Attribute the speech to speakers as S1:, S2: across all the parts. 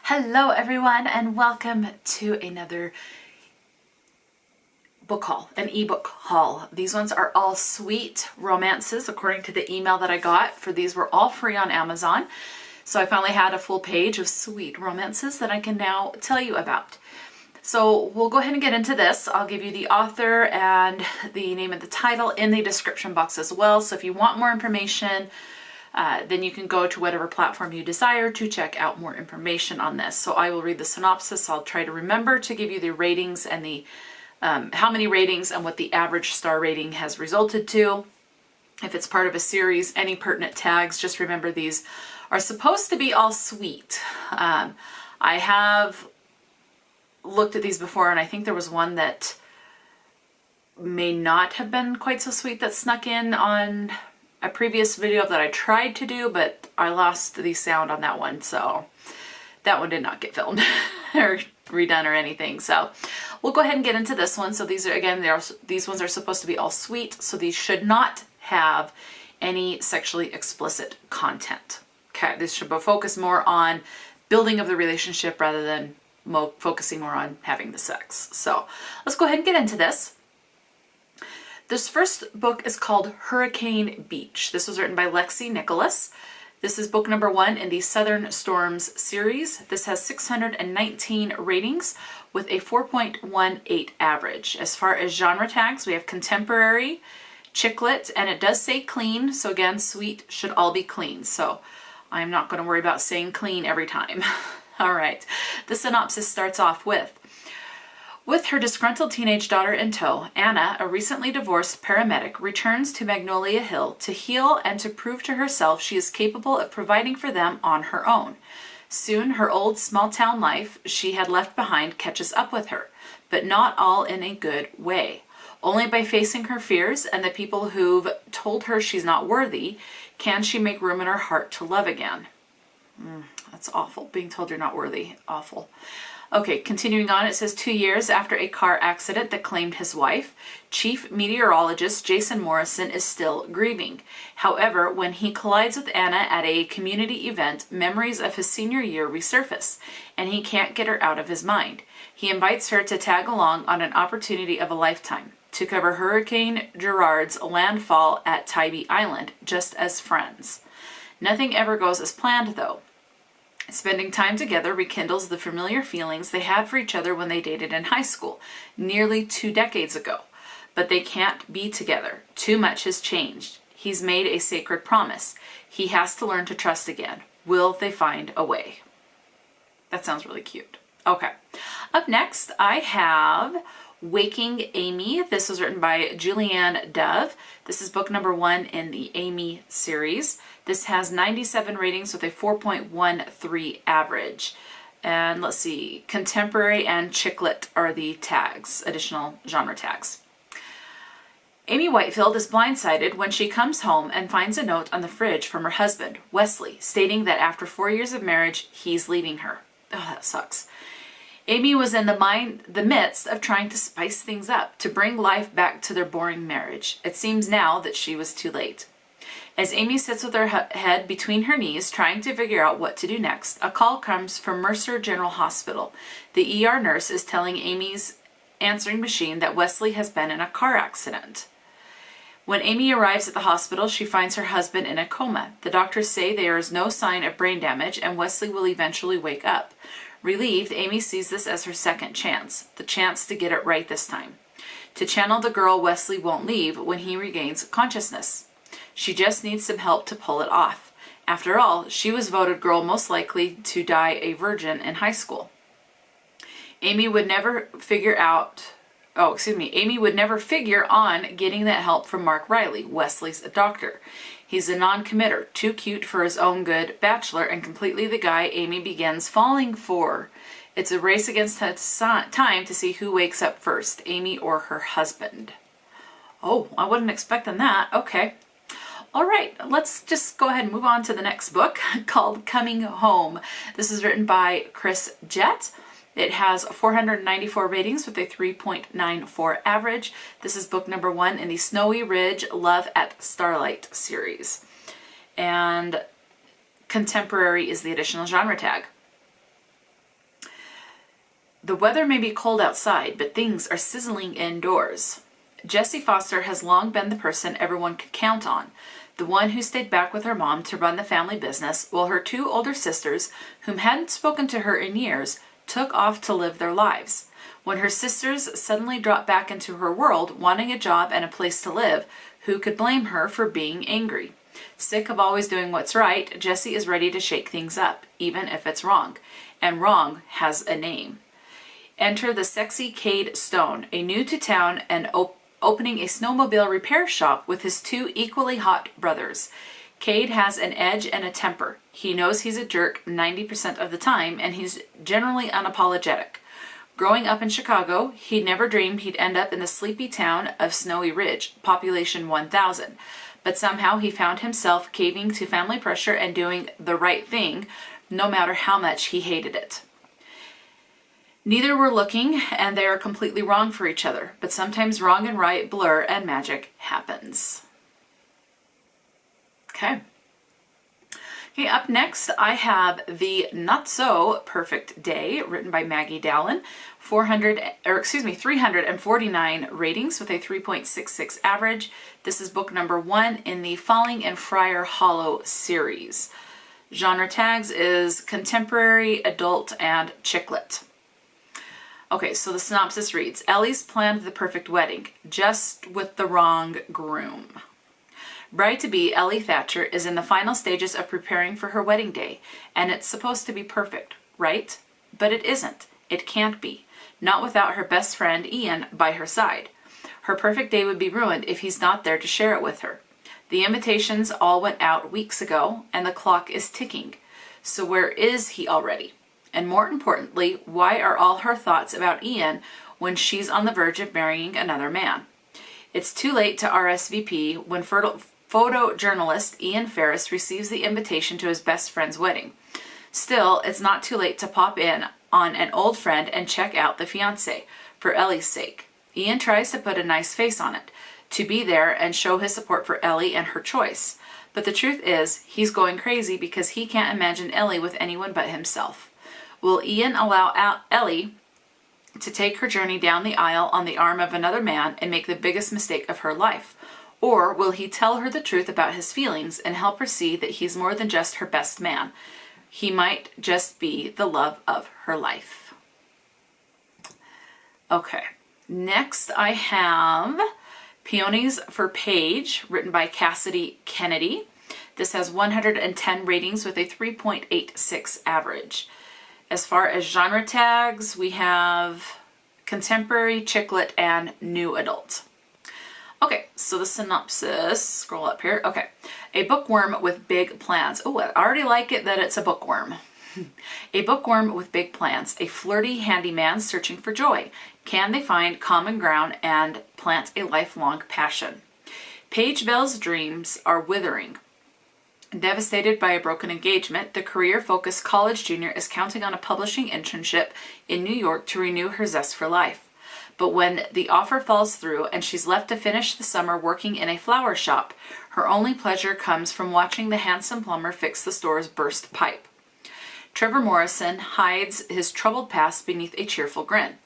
S1: Hello everyone and welcome to another book haul, an ebook haul. These ones are all sweet romances according to the email that I got. For these were all free on Amazon. So I finally had a full page of sweet romances that I can now tell you about. So we'll go ahead and get into this. I'll give you the author and the name of the title in the description box as well. So if you want more information, then you can go to whatever platform you desire to check out more information on this. So I will read the synopsis. I'll try to remember to give you the ratings and the how many ratings and what the average star rating has resulted to. If it's part of a series, any pertinent tags, just remember these are supposed to be all sweet. I have looked at these before and I think there was one that may not have been quite so sweet that snuck in on a previous video that I tried to do, but I lost the sound on that one, so that one did not get filmed or redone or anything. So we'll go ahead and get into this one. So these are, again, these ones are supposed to be all sweet, so these should not have any sexually explicit content. Okay, this should focus more on building of the relationship rather than focusing more on having the sex. So let's go ahead and get into this. This first book is called Hurricane Beach. This was written by Lexie Nicholas. This is book number 1 in the Southern Storms series. This has 619 ratings with a 4.18 average. As far as genre tags, we have contemporary, chick lit, and it does say clean. So again, sweet should all be clean. So I'm not going to worry about saying clean every time. All right. The synopsis starts off with her disgruntled teenage daughter in tow, Anna, a recently divorced paramedic, returns to Magnolia Hill to heal and to prove to herself she is capable of providing for them on her own. Soon, her old small-town life she had left behind catches up with her, but not all in a good way. Only by facing her fears and the people who've told her she's not worthy can she make room in her heart to love again. That's awful. Being told you're not worthy. Awful. Okay, continuing on, it says 2 years after a car accident that claimed his wife, Chief Meteorologist Jason Morrison is still grieving. However, when he collides with Anna at a community event, memories of his senior year resurface, and he can't get her out of his mind. He invites her to tag along on an opportunity of a lifetime, to cover Hurricane Gerard's landfall at Tybee Island, just as friends. Nothing ever goes as planned, though. Spending time together rekindles the familiar feelings they had for each other when they dated in high school, nearly 2 decades ago. But they can't be together. Too much has changed. He's made a sacred promise. He has to learn to trust again. Will they find a way? That sounds really cute. Okay. Up next, I have Waking Amy. This was written by Julieann Dove. This is book number 1 in the Amy series. This has 97 ratings with a 4.13 average. And let's see, contemporary and chick lit are the tags, additional genre tags. Amy Whitefield is blindsided when she comes home and finds a note on the fridge from her husband, Wesley, stating that after 4 years of marriage, he's leaving her. Oh, that sucks. Amy was in the midst of trying to spice things up, to bring life back to their boring marriage. It seems now that she was too late. As Amy sits with her head between her knees, trying to figure out what to do next, a call comes from Mercer General Hospital. The ER nurse is telling Amy's answering machine that Wesley has been in a car accident. When Amy arrives at the hospital, she finds her husband in a coma. The doctors say there is no sign of brain damage and Wesley will eventually wake up. Relieved, Amy sees this as her second chance, the chance to get it right this time. To channel the girl Wesley won't leave when he regains consciousness. She just needs some help to pull it off. After all, she was voted girl most likely to die a virgin in high school. Amy would never figure on getting that help from Mark Riley, Wesley's doctor. He's a non-committer, too cute for his own good, bachelor, and completely the guy Amy begins falling for. It's a race against time to see who wakes up first, Amy or her husband. Oh, I wasn't expecting that. Okay. All right, let's just go ahead and move on to the next book called Coming Home. This is written by Kris, Jett. It has 494 ratings with a 3.94 average. This is book number 1 in the Snowy Ridge Love at Starlight series. And contemporary is the additional genre tag. The weather may be cold outside, but things are sizzling indoors. Jessie Foster has long been the person everyone could count on, the one who stayed back with her mom to run the family business while her two older sisters, whom hadn't spoken to her in years, took off to live their lives. When her sisters suddenly dropped back into her world, wanting a job and a place to live, who could blame her for being angry? Sick of always doing what's right, Jessie is ready to shake things up, even if it's wrong. And wrong has a name. Enter the sexy Cade Stone, a new-to-town and opening a snowmobile repair shop with his two equally hot brothers. Cade has an edge and a temper. He knows he's a jerk 90% of the time, and he's generally unapologetic. Growing up in Chicago, he never dreamed he'd end up in the sleepy town of Snowy Ridge, population 1,000. But somehow he found himself caving to family pressure and doing the right thing, no matter how much he hated it. Neither were looking, and they are completely wrong for each other, but sometimes wrong and right blur and magic happens. Okay, up next I have The Not So Perfect Day, written by Maggie Dallen, 349 ratings with a 3.66 average. This is book number 1 in the Falling in Friar Hollow series. Genre tags is contemporary, adult, and chick lit. Okay, so the synopsis reads, Ellie's planned the perfect wedding, just with the wrong groom. Bride-to-be Ellie Thatcher is in the final stages of preparing for her wedding day, and it's supposed to be perfect, right? But it isn't. It can't be. Not without her best friend, Ian, by her side. Her perfect day would be ruined if he's not there to share it with her. The invitations all went out weeks ago, and the clock is ticking. So where is he already? And more importantly, why are all her thoughts about Ian when she's on the verge of marrying another man? It's too late to RSVP when photojournalist Ian Ferris receives the invitation to his best friend's wedding. Still, it's not too late to pop in on an old friend and check out the fiancé, for Ellie's sake. Ian tries to put a nice face on it, to be there and show his support for Ellie and her choice. But the truth is, he's going crazy because he can't imagine Ellie with anyone but himself. Will Ian allow Ellie to take her journey down the aisle on the arm of another man and make the biggest mistake of her life? Or will he tell her the truth about his feelings and help her see that he's more than just her best man? He might just be the love of her life. Okay, next I have Peonies for Paige, written by Cassidy Kennedy. This has 110 ratings with a 3.86 average. As far as genre tags, we have contemporary, chick lit, and new adult. Okay, so the synopsis, scroll up here. Okay, a bookworm with big plans. Oh, I already like it that it's a bookworm. A bookworm with big plans, a flirty handyman searching for joy. Can they find common ground and plant a lifelong passion? Paige Bell's dreams are withering. Devastated by a broken engagement, the career-focused college junior is counting on a publishing internship in New York to renew her zest for life. But when the offer falls through and she's left to finish the summer working in a flower shop, her only pleasure comes from watching the handsome plumber fix the store's burst pipe. Trevor Morrison hides his troubled past beneath a cheerful grin.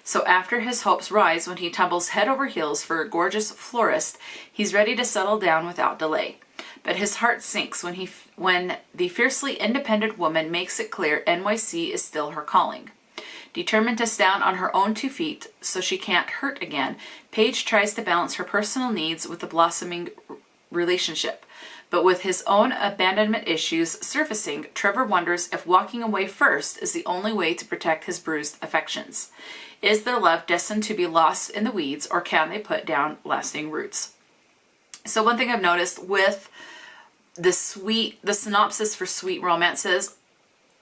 S1: So after his hopes rise when he tumbles head over heels for a gorgeous florist, he's ready to settle down without delay. But his heart sinks when the fiercely independent woman makes it clear NYC is still her calling. Determined to stand on her own 2 feet so she can't hurt again, Paige tries to balance her personal needs with the blossoming relationship. But with his own abandonment issues surfacing, Trevor wonders if walking away first is the only way to protect his bruised affections. Is their love destined to be lost in the weeds, or can they put down lasting roots? So one thing I've noticed with the synopsis for sweet romances,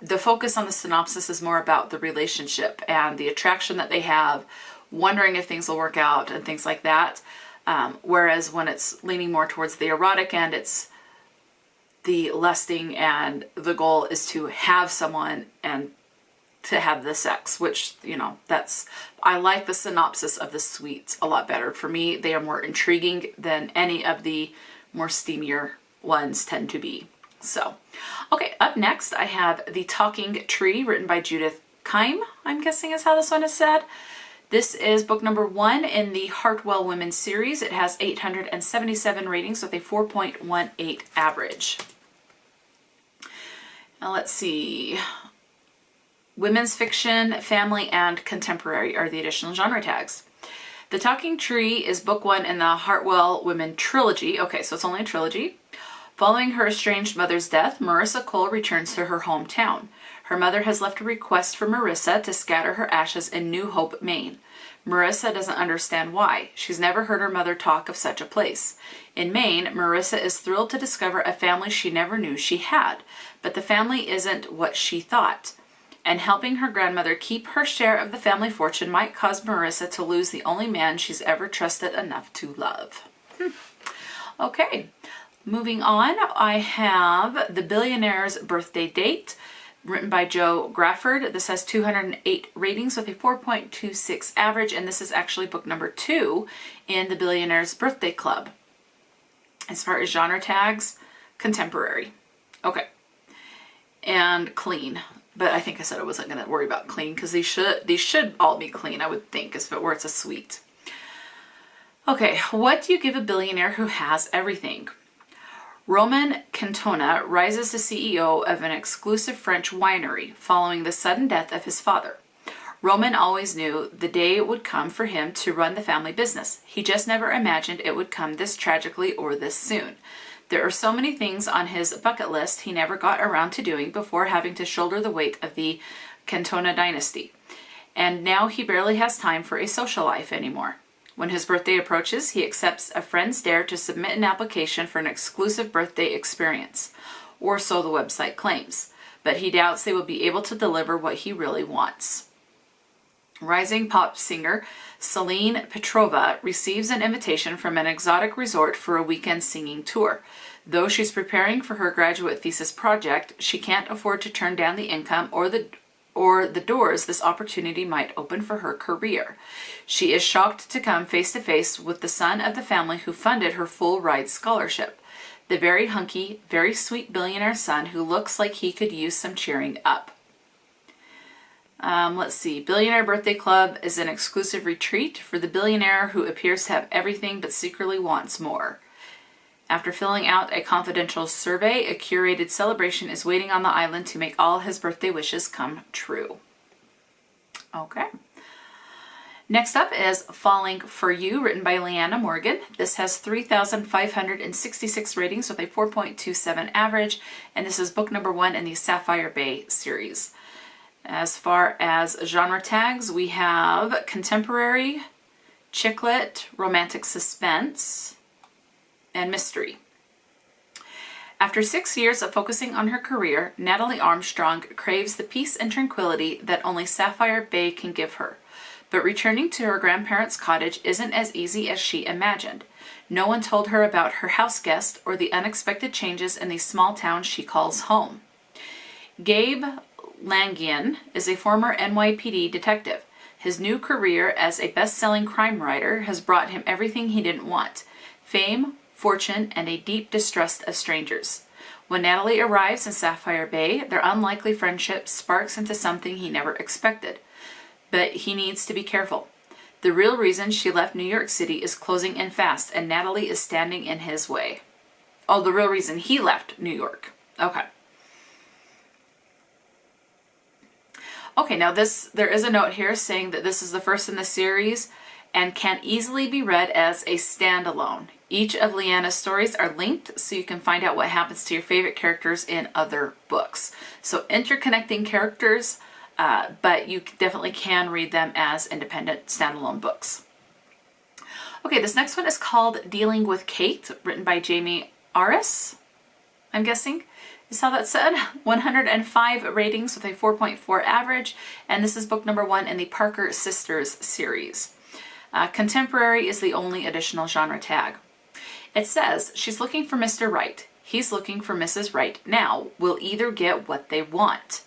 S1: the focus on the synopsis is more about the relationship and the attraction that they have, wondering if things will work out and things like that. Whereas when it's leaning more towards the erotic end, it's the lusting and the goal is to have someone and to have the sex, which, you know, I like the synopsis of the sweets a lot better. For me, they are more intriguing than any of the more steamier ones tend to be. So, okay, up next I have The Talking Tree, written by Judith Kerm, I'm guessing is how this one is said. This is book number 1 in the Hartwell Women series. It has 877 ratings with a 4.18 average. Now let's see. Women's fiction, family, and contemporary are the additional genre tags. The Talking Tree is book 1 in the Hartwell Women trilogy. Okay, so it's only a trilogy. Following her estranged mother's death, Marissa Cole returns to her hometown. Her mother has left a request for Marissa to scatter her ashes in New Hope, Maine. Marissa doesn't understand why. She's never heard her mother talk of such a place. In Maine, Marissa is thrilled to discover a family she never knew she had, but the family isn't what she thought. And helping her grandmother keep her share of the family fortune might cause Marissa to lose the only man she's ever trusted enough to love. Okay, moving on, I have The Billionaire's Birthday Date, written by Joe Grafford. This has 208 ratings with a 4.26 average, and this is actually book number 2 in the Billionaire's Birthday Club. As far as genre tags, contemporary. Okay. And clean. But I think I said I wasn't going to worry about clean because these should all be clean, I would think, where it's a sweet. Okay, what do you give a billionaire who has everything? Roman Cantona rises to CEO of an exclusive French winery following the sudden death of his father. Roman always knew the day would come for him to run the family business. He just never imagined it would come this tragically or this soon. There are so many things on his bucket list he never got around to doing before having to shoulder the weight of the Cantona dynasty. And now he barely has time for a social life anymore. When his birthday approaches, he accepts a friend's dare to submit an application for an exclusive birthday experience, or so the website claims, but he doubts they will be able to deliver what he really wants. Rising pop singer Celine Petrova receives an invitation from an exotic resort for a weekend singing tour. Though she's preparing for her graduate thesis project, she can't afford to turn down the income or the doors this opportunity might open for her career. She is shocked to come face to face with the son of the family who funded her full ride scholarship. The very hunky, very sweet billionaire son who looks like he could use some cheering up. Let's see. Billionaire Birthday Club is an exclusive retreat for the billionaire who appears to have everything but secretly wants more. After filling out a confidential survey, a curated celebration is waiting on the island to make all his birthday wishes come true. Okay. Next up is Falling for You, written by Leeanna Morgan. This has 3,566 ratings with a 4.27 average, and this is book number 1 in the Sapphire Bay series. As far as genre tags, we have contemporary, chick lit, romantic suspense, and mystery. After 6 years of focusing on her career, Natalie Armstrong craves the peace and tranquility that only Sapphire Bay can give her. But returning to her grandparents' cottage isn't as easy as she imagined. No one told her about her house guest or the unexpected changes in the small town she calls home. Gabe Langian is a former NYPD detective. His new career as a best-selling crime writer has brought him everything he didn't want: fame, fortune, and a deep distrust of strangers. When Natalie arrives in Sapphire Bay, their unlikely friendship sparks into something he never expected. But he needs to be careful. The real reason she left New York City is closing in fast, and Natalie is standing in his way. Oh, the real reason he left New York. Okay. Okay, now there is a note here saying that this is the first in the series and can easily be read as a standalone. Each of Leeanna's stories are linked so you can find out what happens to your favorite characters in other books. So interconnecting characters, but you definitely can read them as independent standalone books. Okay, this next one is called Dealing with Kate, written by Jaie Arras, I'm guessing is how that's said. 105 ratings with a 4.4 average, and this is book number 1 in the Parker Sisters series. Contemporary is the only additional genre tag. It says, she's looking for Mr. Right. He's looking for Mrs. Right now. Will either get what they want.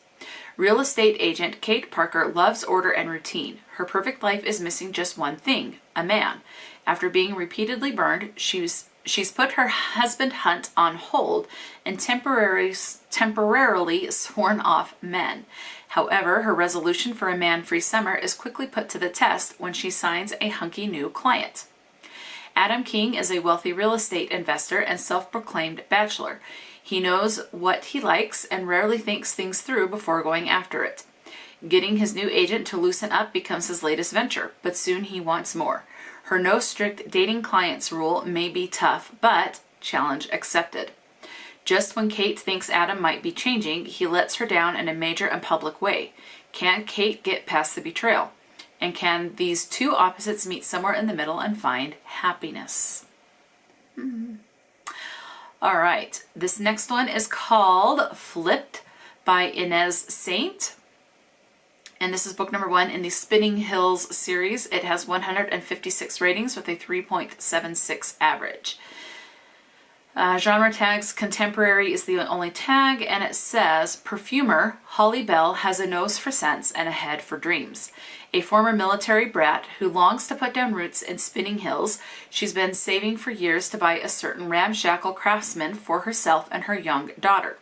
S1: Real estate agent Kate Parker loves order and routine. Her perfect life is missing just one thing: a man. After being repeatedly burned, she's put her husband hunt on hold and temporarily sworn off men. However, her resolution for a man-free summer is quickly put to the test when she signs a hunky new client. Adam King is a wealthy real estate investor and self-proclaimed bachelor. He knows what he likes and rarely thinks things through before going after it. Getting his new agent to loosen up becomes his latest venture, but soon he wants more. Her no strict dating clients rule may be tough, but challenge accepted. Just when Kate thinks Adam might be changing, he lets her down in a major and public way. Can Kate get past the betrayal? And can these two opposites meet somewhere in the middle and find happiness? All right, this next one is called Flipped by Ines Saint. And this is book number 1 in the Spinning Hills series. It has 156 ratings with a 3.76 average. Genre tags, contemporary is the only tag, and it says, perfumer Holly Bell has a nose for scents and a head for dreams. A former military brat who longs to put down roots in Spinning Hills, she's been saving for years to buy a certain ramshackle craftsman for herself and her young daughter.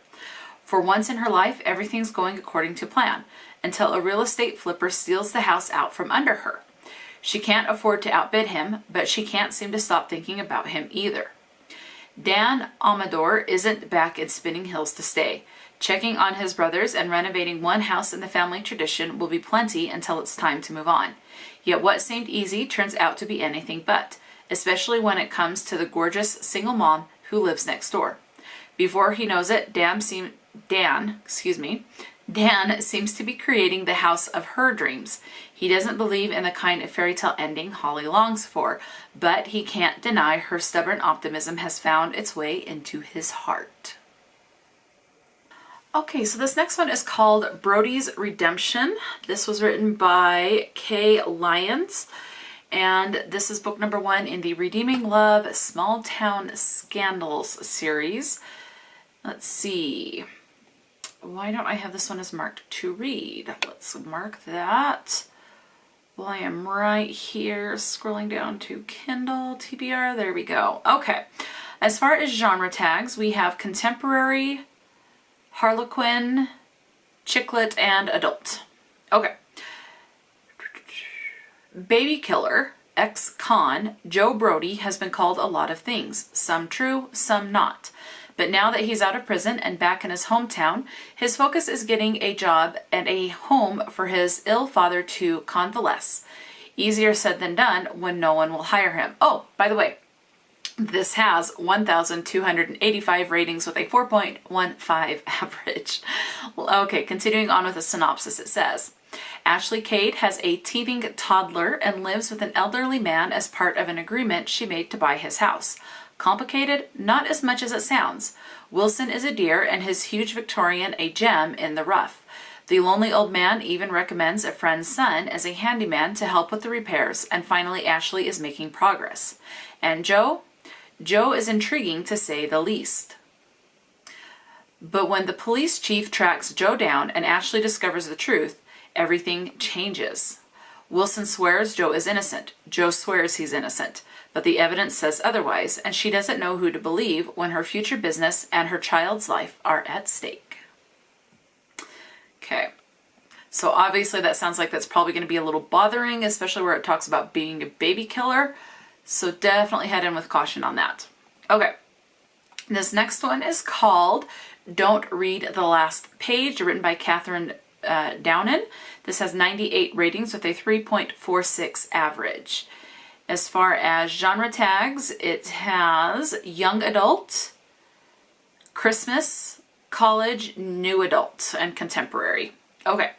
S1: For once in her life, everything's going according to plan, until a real estate flipper steals the house out from under her. She can't afford to outbid him, but she can't seem to stop thinking about him either. Dan Amador isn't back in Spinning Hills to stay. Checking on his brothers and renovating one house in the family tradition will be plenty until it's time to move on. Yet what seemed easy turns out to be anything but, especially when it comes to the gorgeous single mom who lives next door. Before he knows it, Dan seems to be creating the house of her dreams. He doesn't believe in the kind of fairy tale ending Holly longs for, but he can't deny her stubborn optimism has found its way into his heart. Okay, so this next one is called Brody'S Redemption. This was written by Lyons, and this is book number 1 in the Redeeming Love Small Town Scandals series. Let's see. Why don't I have this one as marked to read? Let's mark that. Well, I am right here scrolling down to Kindle, TBR. There we go. Okay. As far as genre tags, we have contemporary, Harlequin, chicklet, and adult. Okay. Baby killer, ex-con, Joe Brody has been called a lot of things. Some true, some not. But now that he's out of prison and back in his hometown, his focus is getting a job and a home for his ill father to convalesce. Easier said than done when no one will hire him. Oh, by the way, this has 1,285 ratings with a 4.15 average. Okay, continuing on with the synopsis, it says, Ashley Cade has a teething toddler and lives with an elderly man as part of an agreement she made to buy his house. Complicated? Not as much as it sounds. Wilson is a dear and his huge Victorian a gem in the rough. The lonely old man even recommends a friend's son as a handyman to help with the repairs, and finally Ashley is making progress. And Joe? Joe is intriguing to say the least. But when the police chief tracks Joe down and Ashley discovers the truth, everything changes. Wilson swears Joe is innocent. Joe swears he's innocent. But the evidence says otherwise, and she doesn't know who to believe when her future business and her child's life are at stake. Okay, so obviously that sounds like that's probably going to be a little bothering, especially where it talks about being a baby killer. So definitely head in with caution on that. Okay, this next one is called Don't Read the Last Page, written by Downen. This has 98 ratings with a 3.46 average. As far as genre tags, it has young adult, Christmas, college, new adult, and contemporary. Okay.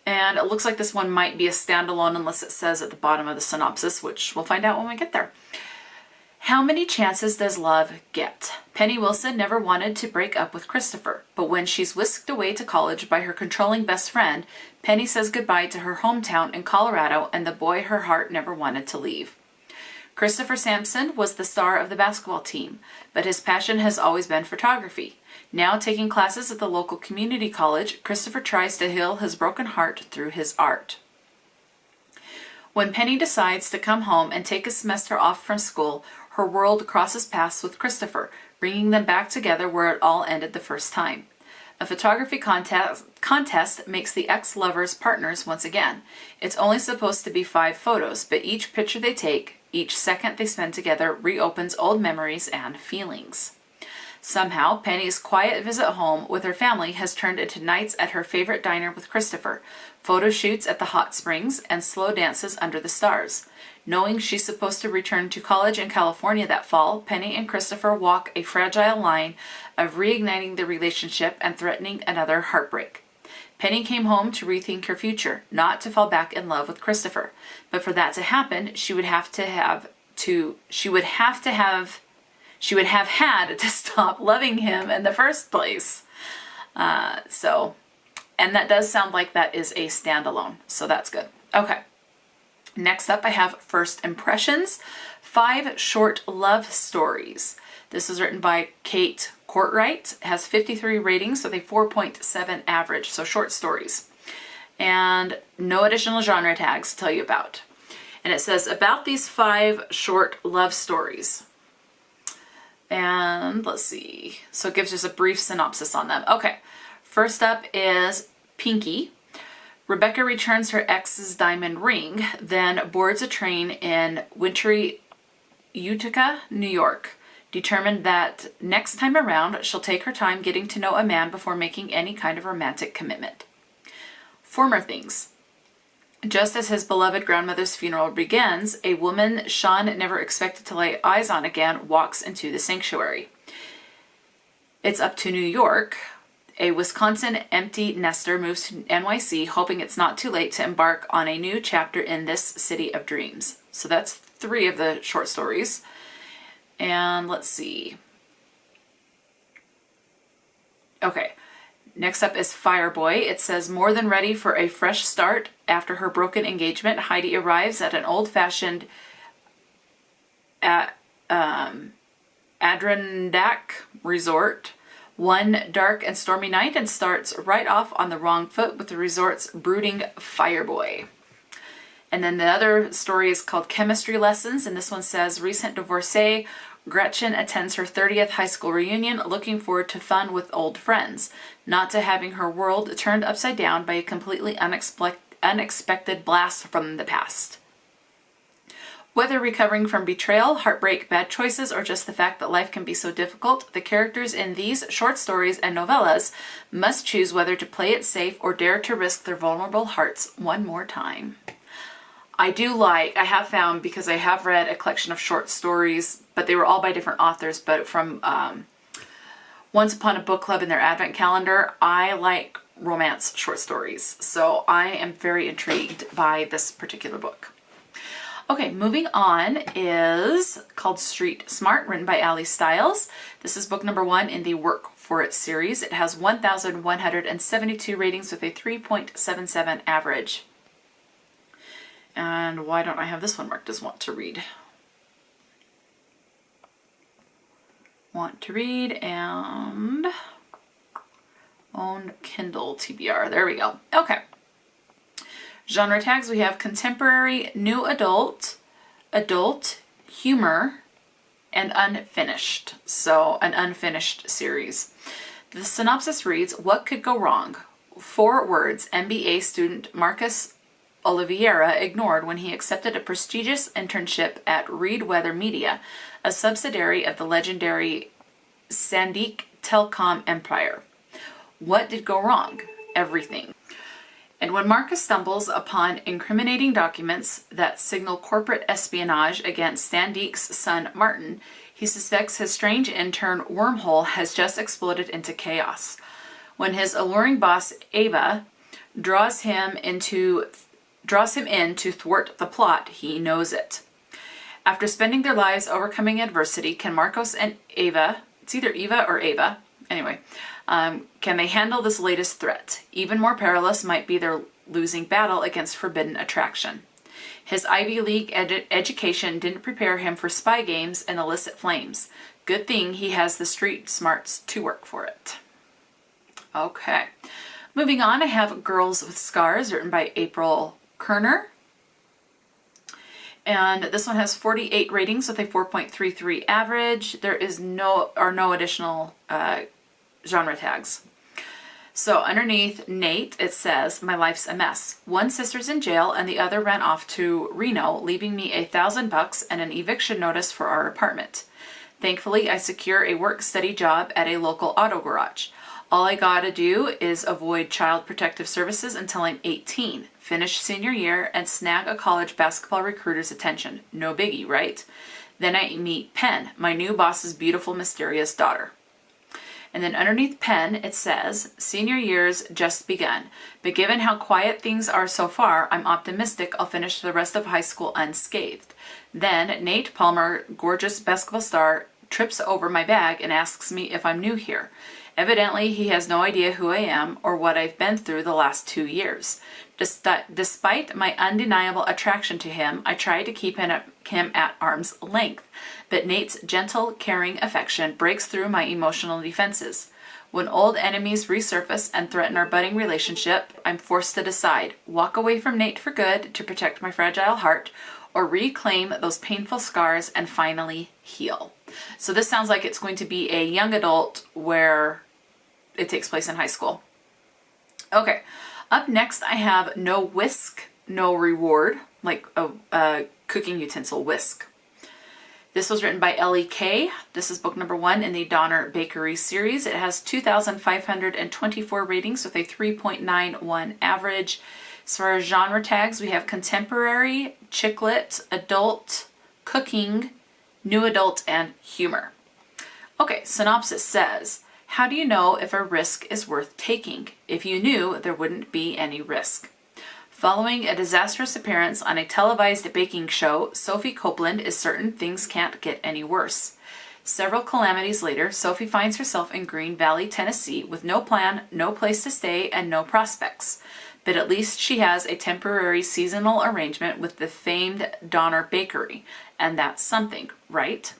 S1: And it looks like this one might be a standalone unless it says at the bottom of the synopsis, which we'll find out when we get there. How many chances does love get? Penny Wilson never wanted to break up with Christopher, but when she's whisked away to college by her controlling best friend, Penny says goodbye to her hometown in Colorado and the boy her heart never wanted to leave. Christopher Sampson was the star of the basketball team, but his passion has always been photography. Now taking classes at the local community college, Christopher tries to heal his broken heart through his art. When Penny decides to come home and take a semester off from school, her world crosses paths with Christopher, bringing them back together where it all ended the first time. A photography contest makes the ex-lovers partners once again. It's only supposed to be 5 photos, but each picture they take, each second they spend together, reopens old memories and feelings. Somehow, Penny's quiet visit home with her family has turned into nights at her favorite diner with Christopher, photo shoots at the hot springs, and slow dances under the stars. Knowing she's supposed to return to college in California that fall, Penny and Christopher walk a fragile line of reigniting the relationship and threatening another heartbreak. Penny came home to rethink her future, not to fall back in love with Christopher. But for that to happen, she would have had to stop loving him in the first place. And that does sound like that is a standalone, so that's good. Okay. Next up, I have First Impressions, 5 short love stories. This was written by Kate Courtright. It has 53 ratings with a 4.7 average, so short stories. And no additional genre tags to tell you about. And it says, about these 5 short love stories. And let's see. So it gives us a brief synopsis on them. Okay. First up is Pinky. Rebecca returns her ex's diamond ring, then boards a train in wintry Utica, New York, determined that next time around she'll take her time getting to know a man before making any kind of romantic commitment. Former things. Just as his beloved grandmother's funeral begins, a woman Sean never expected to lay eyes on again walks into the sanctuary. It's up to New York. A Wisconsin empty nester moves to NYC, hoping it's not too late to embark on a new chapter in this city of dreams. So that's 3 of the short stories. And let's see. Okay. Next up is Fireboy. It says, more than ready for a fresh start. After her broken engagement, Heidi arrives at an old-fashioned Adirondack resort one dark and stormy night and starts right off on the wrong foot with the resort's brooding Fireboy. And then the other story is called Chemistry Lessons, and this one says, recent divorcee Gretchen attends her 30th high school reunion, looking forward to fun with old friends, not to having her world turned upside down by a completely unexpected blast from the past. Whether recovering from betrayal, heartbreak, bad choices, or just the fact that life can be so difficult, the characters in these short stories and novellas must choose whether to play it safe or dare to risk their vulnerable hearts one more time. I have found, because I have read a collection of short stories, but they were all by different authors, but from Once Upon a Book Club in their advent calendar, I like romance short stories. So I am very intrigued by this particular book. Okay, moving on is called Street Smart, written by Stiles. This is book number 1 in the Work For It series. It has 1,172 ratings with a 3.77 average. And why don't I have this one marked as want to read? Want to read and own Kindle TBR. There we go. Okay. Genre tags, we have contemporary, new adult, adult, humor, and unfinished. So an unfinished series. The synopsis reads, what could go wrong? 4 words MBA student Marcus Oliveira ignored when he accepted a prestigious internship at Reed Weather Media, a subsidiary of the legendary Sandique Telecom empire. What did go wrong? Everything. And when Marcus stumbles upon incriminating documents that signal corporate espionage against Sandique's son Martin, he suspects his strange intern wormhole has just exploded into chaos. When his alluring boss Ava draws him in to thwart the plot, he knows it. After spending their lives overcoming adversity, can Marcos and Ava, it's either Eva or Ava, anyway, can they handle this latest threat? Even more perilous might be their losing battle against forbidden attraction. His Ivy League education didn't prepare him for spy games and illicit flames. Good thing he has the street smarts to work for it. Okay. Moving on, I have Girls with Scars, written by April Kerner. And this one has 48 ratings with a 4.33 average. There is no additional genre tags. So underneath Nate, it says, my life's a mess. One sister's in jail and the other ran off to Reno, leaving me $1,000 and an eviction notice for our apartment. Thankfully, I secure a work-study job at a local auto garage. All I gotta do is avoid Child Protective Services until I'm 18, finish senior year, and snag a college basketball recruiter's attention. No biggie, right? Then I meet Penn, my new boss's beautiful, mysterious daughter. And then underneath Penn, it says, senior year's just begun, but given how quiet things are so far, I'm optimistic I'll finish the rest of high school unscathed. Then Nate Palmer, gorgeous basketball star, trips over my bag and asks me if I'm new here. Evidently, he has no idea who I am or what I've been through the last 2 years. Despite my undeniable attraction to him, I try to keep him at arm's length, but Nate's gentle, caring affection breaks through my emotional defenses. When old enemies resurface and threaten our budding relationship, I'm forced to decide, walk away from Nate for good to protect my fragile heart, or reclaim those painful scars and finally heal. So this sounds like it's going to be a young adult where it takes place in high school. Okay, up next I have No Whisk, No Reward, like a cooking utensil whisk. This was written by Ellie K. This is book number 1 in the Donner Bakery series. It has 2,524 ratings with a 3.91 average. As far as genre tags, we have contemporary, chick lit, adult, cooking, new adult, and humor. Okay, synopsis says, how do you know if a risk is worth taking? If you knew, there wouldn't be any risk. Following a disastrous appearance on a televised baking show, Sophie Copeland is certain things can't get any worse. Several calamities later, Sophie finds herself in Green Valley, Tennessee, with no plan, no place to stay, and no prospects. But at least she has a temporary seasonal arrangement with the famed Donner Bakery, and that's something, right?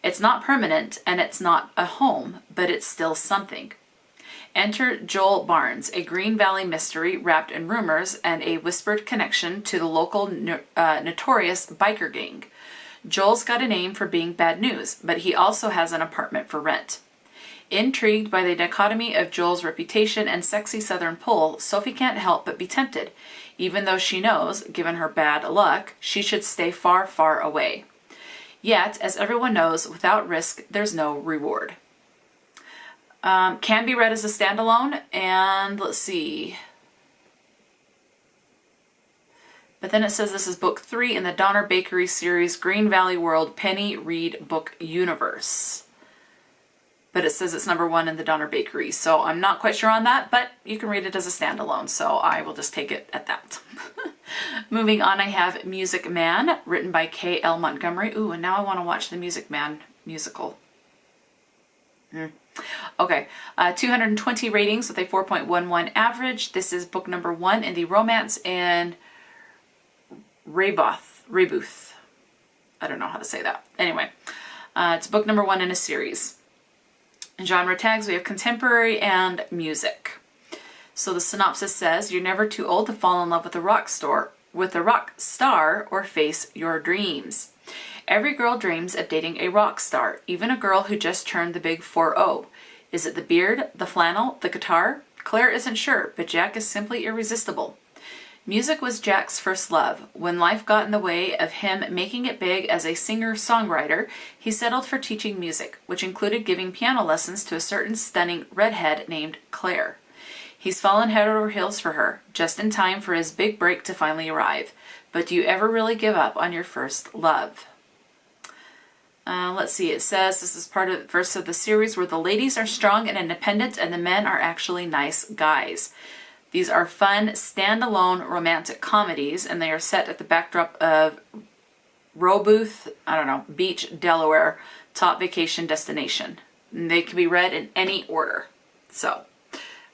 S1: It's not permanent, and it's not a home, but it's still something. Enter Joel Barnes, a Green Valley mystery wrapped in rumors and a whispered connection to the local notorious biker gang. Joel's got a name for being bad news, but he also has an apartment for rent. Intrigued by the dichotomy of Joel's reputation and sexy southern pull, Sophie can't help but be tempted, even though she knows, given her bad luck, she should stay far, far away. Yet, as everyone knows, without risk, there's no reward. Can be read as a standalone, and let's see. But then it says this is book 3 in the Donner Bakery series, Green Valley World Penny Read Book Universe. But it says it's number 1 in the Donner Bakery, so I'm not quite sure on that, but you can read it as a standalone, so I will just take it at that. Moving on, I have Music Man, written by K.L. Montgomery. Ooh, and now I want to watch the Music Man musical. Okay, 220 ratings with a 4.11 average. This is book number 1 in the Romance and Rebooth. I don't know how to say that. Anyway, it's book number 1 in a series. In genre tags, we have contemporary and music. So the synopsis says, you're never too old to fall in love with a rock star or face your dreams. Every girl dreams of dating a rock star, even a girl who just turned the big 4-0. Is it the beard, the flannel, the guitar? Claire isn't sure, but Jack is simply irresistible. Music was Jack's first love. When life got in the way of him making it big as a singer-songwriter, he settled for teaching music, which included giving piano lessons to a certain stunning redhead named Claire. He's fallen head over heels for her, just in time for his big break to finally arrive. But do you ever really give up on your first love? Let's see, it says this is part of the verse of the series where the ladies are strong and independent and the men are actually nice guys. These are fun, standalone romantic comedies, and they are set at the backdrop of Beach, Delaware, top vacation destination. And they can be read in any order. So,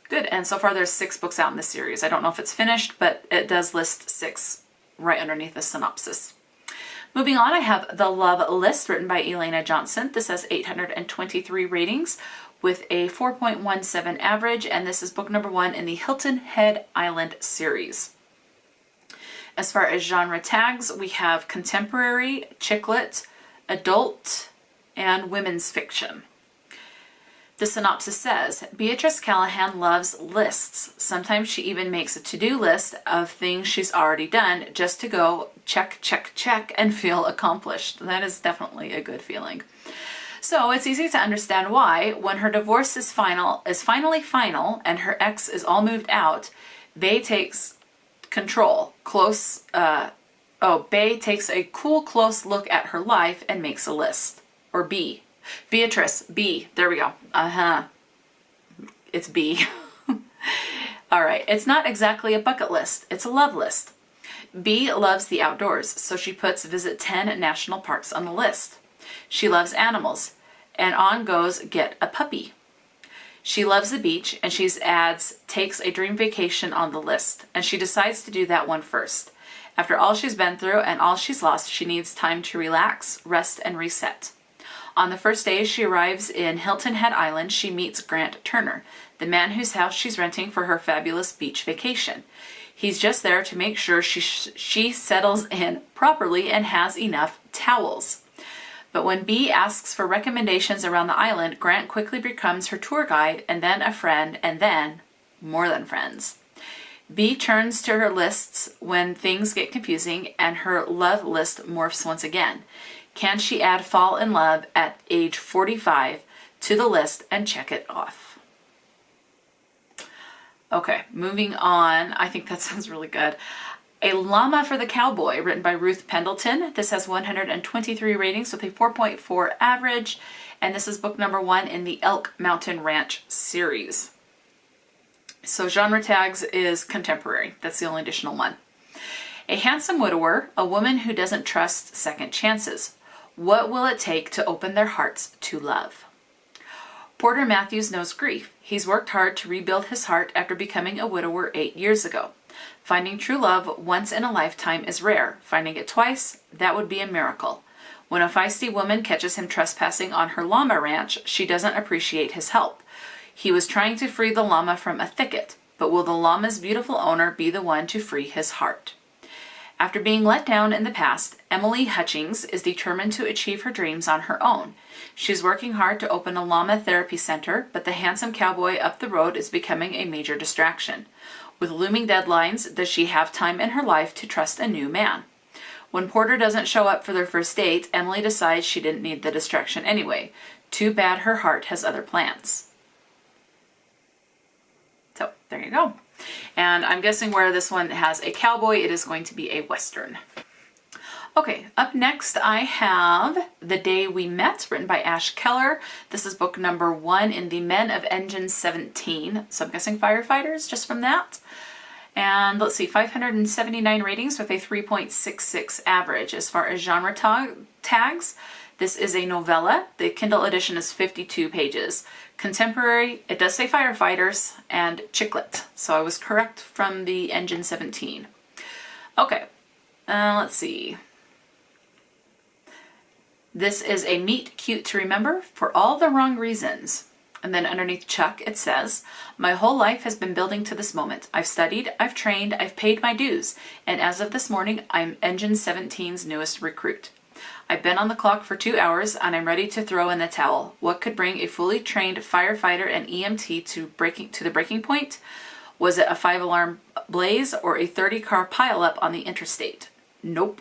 S1: good. And so far there's 6 books out in this series. I don't know if it's finished, but it does list 6 right underneath the synopsis. Moving on, I have The Love List, written by Elana Johnson. This has 823 ratings with a 4.17 average, and this is book number 1 in the Hilton Head Island series. As far as genre tags, we have contemporary, chick lit, adult, and women's fiction. The synopsis says, Beatrice Callahan loves lists. Sometimes she even makes a to-do list of things she's already done just to go check, check, check and feel accomplished. That is definitely a good feeling. So it's easy to understand why, when her divorce is finally final and her ex is all moved out, Bay takes control. Bay takes a cool, close look at her life and makes a list. Or B. Beatrice, B. There we go. It's B. All right. It's not exactly a bucket list. It's a love list. B loves the outdoors, so she puts visit 10 national parks on the list. She loves animals, and on goes get a puppy. She loves the beach, and she adds takes a dream vacation on the list, and she decides to do that one first. After all she's been through and all she's lost, she needs time to relax, rest, and reset. On the first day she arrives in Hilton Head Island, she meets Grant Turner, the man whose house she's renting for her fabulous beach vacation. He's just there to make sure she settles in properly and has enough towels. But when B asks for recommendations around the island, Grant quickly becomes her tour guide and then a friend and then more than friends. B turns to her lists when things get confusing and her love list morphs once again. Can she add fall in love at age 45 to the list and check it off? Okay, moving on. I think that sounds really good. A Llama for the Cowboy, written by Ruth Pendleton. This has 123 ratings with a 4.4 average, and this is book number 1 in the Elk Mountain Ranch series. So genre tags is contemporary. That's the only additional one. A handsome widower, a woman who doesn't trust second chances. What will it take to open their hearts to love? Porter Matthews knows grief. He's worked hard to rebuild his heart after becoming a widower 8 years ago. Finding true love once in a lifetime is rare. Finding it twice, that would be a miracle. When a feisty woman catches him trespassing on her llama ranch, she doesn't appreciate his help. He was trying to free the llama from a thicket, but will the llama's beautiful owner be the one to free his heart? After being let down in the past, Emily Hutchings is determined to achieve her dreams on her own. She's working hard to open a llama therapy center, but the handsome cowboy up the road is becoming a major distraction. With looming deadlines, does she have time in her life to trust a new man? When Porter doesn't show up for their first date, Emily decides she didn't need the distraction anyway. Too bad her heart has other plans. So, there you go. And I'm guessing where this one has a cowboy, it is going to be a Western. Okay, up next I have The Day We Met, written by Ash Keller. This is book number 1 in the Men of Engine 17. So I'm guessing firefighters just from that. And let's see, 579 ratings with a 3.66 average. As far as genre tags, this is a novella. The Kindle edition is 52 pages. Contemporary, it does say firefighters, and chicklet. So I was correct from the Engine 17. Okay, let's see. This is a meet cute to remember for all the wrong reasons. And then underneath Chuck, it says, my whole life has been building to this moment. I've studied, I've trained, I've paid my dues. And as of this morning, I'm Engine 17's newest recruit. I've been on the clock for 2 hours and I'm ready to throw in the towel. What could bring a fully trained firefighter and EMT to the breaking point? Was it a 5-alarm blaze or a 30-car pileup on the interstate? Nope.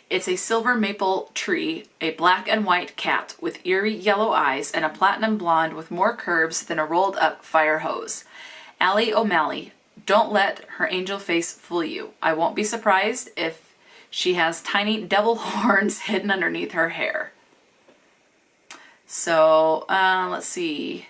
S1: It's a silver maple tree, a black and white cat with eerie yellow eyes, and a platinum blonde with more curves than a rolled up fire hose. Allie O'Malley, don't let her angel face fool you. I won't be surprised if she has tiny devil horns hidden underneath her hair. So, let's see.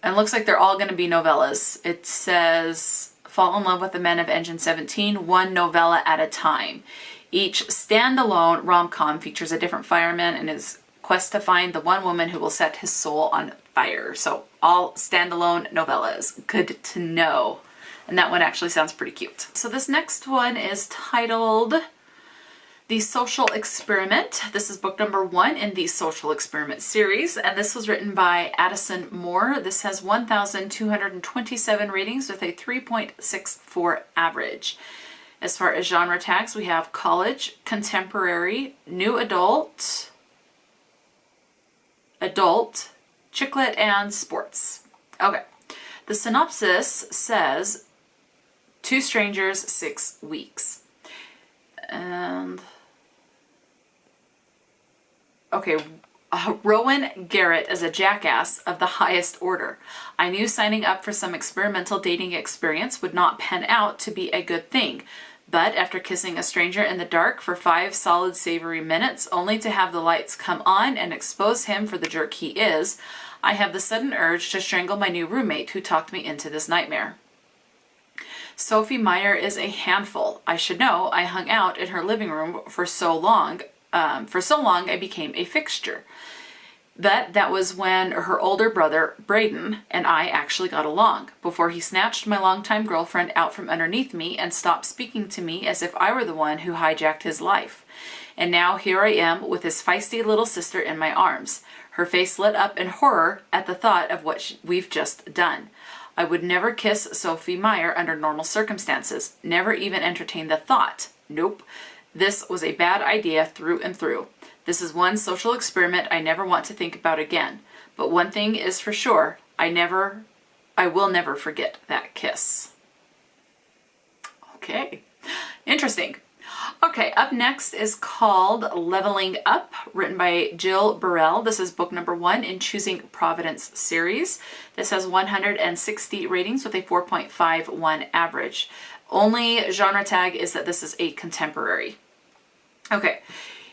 S1: And it looks like they're all going to be novellas. It says, fall in love with the Men of Engine 17, one novella at a time. Each standalone rom-com features a different fireman and his quest to find the one woman who will set his soul on fire. So all standalone novellas. Good to know. And that one actually sounds pretty cute. So this next one is titled The Social Experiment. This is book number 1 in the Social Experiment series, and this was written by Addison Moore. This has 1,227 ratings with a 3.64 average. As far as genre tags, we have college, contemporary, new adult, adult, chicklet, and sports. Okay. The synopsis says 2 strangers, 6 weeks. And okay, Rowan Garrett is a jackass of the highest order. I knew signing up for some experimental dating experience would not pan out to be a good thing, but after kissing a stranger in the dark for 5 solid savory minutes, only to have the lights come on and expose him for the jerk he is, I have the sudden urge to strangle my new roommate who talked me into this nightmare. Sophie Meyer is a handful. I should know. I hung out in her living room for so long. I became a fixture. But that was when her older brother, Braden, and I actually got along, before he snatched my longtime girlfriend out from underneath me and stopped speaking to me as if I were the one who hijacked his life. And now here I am with his feisty little sister in my arms. Her face lit up in horror at the thought of what we've just done. I would never kiss Sophie Meyer under normal circumstances, never even entertain the thought. Nope. This was a bad idea through and through. This is one social experiment I never want to think about again. But one thing is for sure, I will never forget that kiss. Okay, interesting. Okay, up next is called Leveling Up, written by Jill Burrell. This is book number 1 in Choosing Providence series. This has 160 ratings with a 4.51 average. Only genre tag is that this is a contemporary. Okay,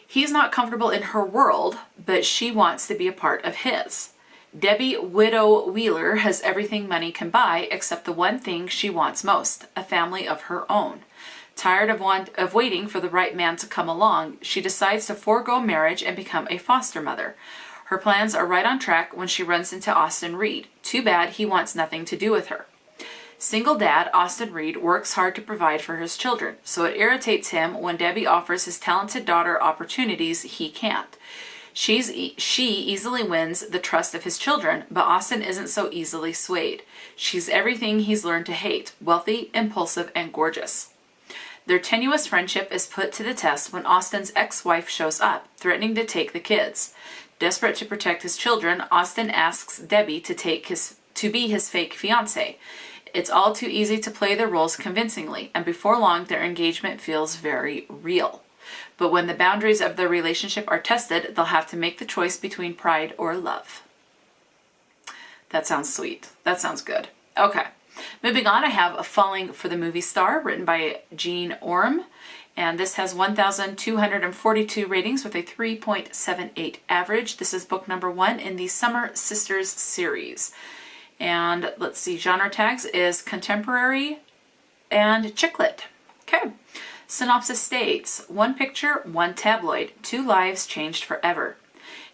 S1: he's not comfortable in her world, but she wants to be a part of his. Debbie Widow Wheeler has everything money can buy except the one thing she wants most, a family of her own. Tired of waiting for the right man to come along, she decides to forego marriage and become a foster mother. Her plans are right on track when she runs into Austin Reed. Too bad he wants nothing to do with her. Single dad Austin Reed works hard to provide for his children, so it irritates him when Debbie offers his talented daughter opportunities he can't. She easily wins the trust of his children, but Austin isn't so easily swayed. She's everything he's learned to hate, wealthy, impulsive, and gorgeous. Their tenuous friendship is put to the test when Austin's ex-wife shows up, threatening to take the kids. Desperate to protect his children, Austin asks Debbie to be his fake fiancé. It's all too easy to play the roles convincingly, and before long their engagement feels very real. But when the boundaries of their relationship are tested, they'll have to make the choice between pride or love. That sounds sweet. That sounds good. Okay. Moving on, I have Falling for the Movie Star, written by Jean Orm, and this has 1,242 ratings with a 3.78 average. This is book number 1 in the Summer Sisters series. And let's see, genre tags is contemporary and chicklet. Okay. Synopsis states, 1 picture, 1 tabloid, 2 lives changed forever.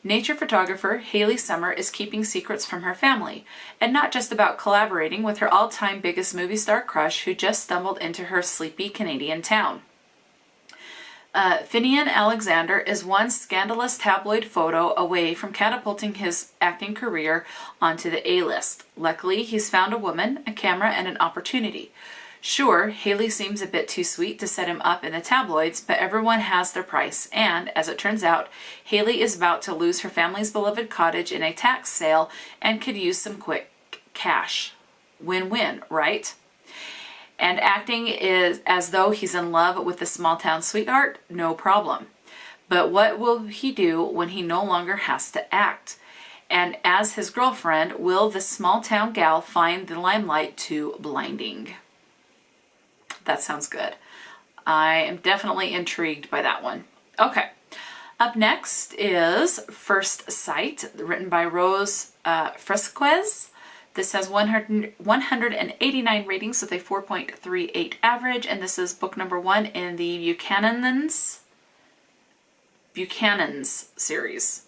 S1: Nature photographer Haley Summer is keeping secrets from her family, and not just about collaborating with her all-time biggest movie star crush who just stumbled into her sleepy Canadian town. Finian Alexander is one scandalous tabloid photo away from catapulting his acting career onto the A-list. Luckily, he's found a woman, a camera, and an opportunity. Sure, Haley seems a bit too sweet to set him up in the tabloids, but everyone has their price, and, as it turns out, Haley is about to lose her family's beloved cottage in a tax sale and could use some quick cash. Win-win, right? And acting is as though he's in love with the small-town sweetheart, no problem. But what will he do when he no longer has to act? And as his girlfriend, will this small-town gal find the limelight too blinding? That sounds good. I am definitely intrigued by that one. Okay. Up next is First Sight, written by Rose Fresquez. This has 189 ratings with a 4.38 average, and this is book number 1 in the Buchanan's series.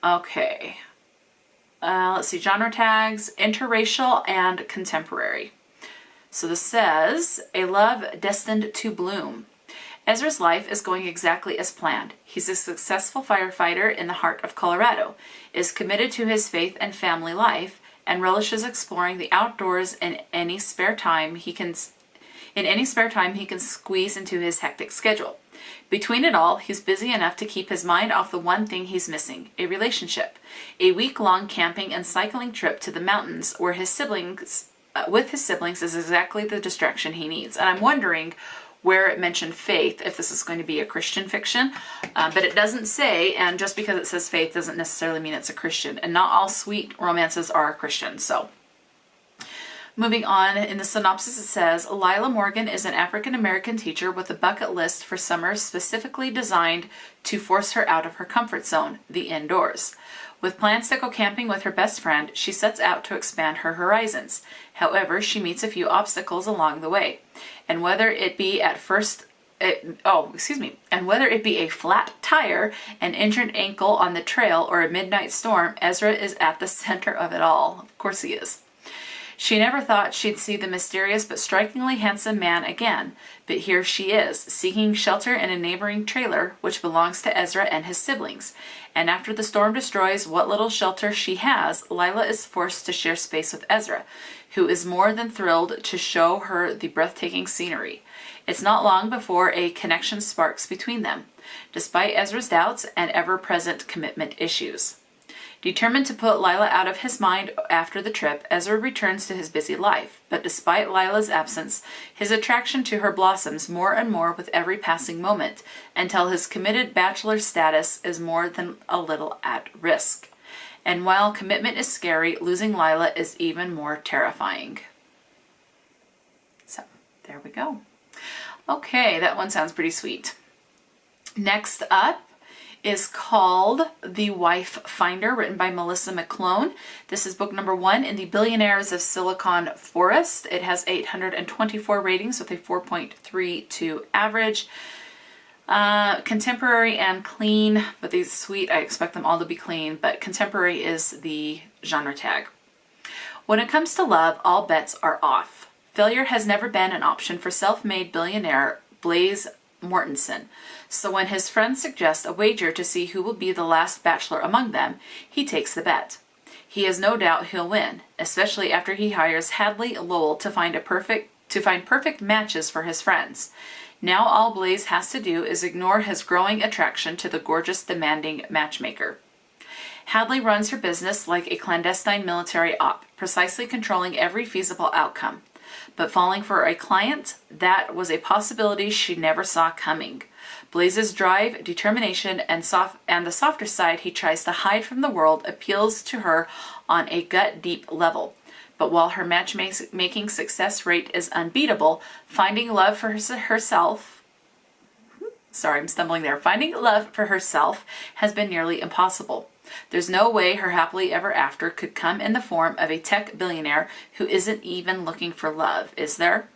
S1: Okay. Let's see, genre tags, interracial and contemporary. So this says, a love destined to bloom. Ezra's life is going exactly as planned. He's a successful firefighter in the heart of Colorado, is committed to his faith and family life, and relishes exploring the outdoors in any spare time he can squeeze into his hectic schedule. Between it all, he's busy enough to keep his mind off the one thing he's missing, a relationship. A week-long camping and cycling trip to the mountains where his siblings, with his siblings is exactly the distraction he needs. And I'm wondering where it mentioned faith, if this is going to be a Christian fiction, but it doesn't say, and just because it says faith doesn't necessarily mean it's a Christian, and not all sweet romances are Christian, so. Moving on, in the synopsis it says, Lila Morgan is an African-American teacher with a bucket list for summers specifically designed to force her out of her comfort zone, the indoors. With plans to go camping with her best friend, she sets out to expand her horizons. However, she meets a few obstacles along the way. And whether it be a flat tire, an injured ankle on the trail, or a midnight storm, Ezra is at the center of it all. Of course he is. She never thought she'd see the mysterious but strikingly handsome man again, but here she is, seeking shelter in a neighboring trailer which belongs to Ezra and his siblings. And after the storm destroys what little shelter she has, Lila is forced to share space with Ezra, who is more than thrilled to show her the breathtaking scenery. It's not long before a connection sparks between them, despite Ezra's doubts and ever-present commitment issues. Determined to put Lila out of his mind after the trip, Ezra returns to his busy life. But despite Lila's absence, his attraction to her blossoms more and more with every passing moment, until his committed bachelor status is more than a little at risk. And while commitment is scary, losing Lila is even more terrifying. So, there we go. Okay, that one sounds pretty sweet. Next up is called The Wife Finder, written by Melissa McClone. This is book number 1 in the Billionaires of Silicon Forest. It has 824 ratings with a 4.32 average. Contemporary and clean, but these sweet, I expect them all to be clean, but contemporary is the genre tag. When it comes to love, all bets are off. Failure has never been an option for self-made billionaire Blaise Mortensen. So when his friends suggest a wager to see who will be the last bachelor among them, he takes the bet. He has no doubt he'll win, especially after he hires Hadley Lowell to find perfect matches for his friends. Now all Blaise has to do is ignore his growing attraction to the gorgeous, demanding matchmaker. Hadley runs her business like a clandestine military op, precisely controlling every feasible outcome. But falling for a client, that was a possibility she never saw coming. Blaise's drive, determination, and the softer side he tries to hide from the world appeals to her on a gut-deep level. But while her matchmaking success rate is unbeatable, finding love for herself has been nearly impossible. There's no way her happily ever after could come in the form of a tech billionaire who isn't even looking for love, is there?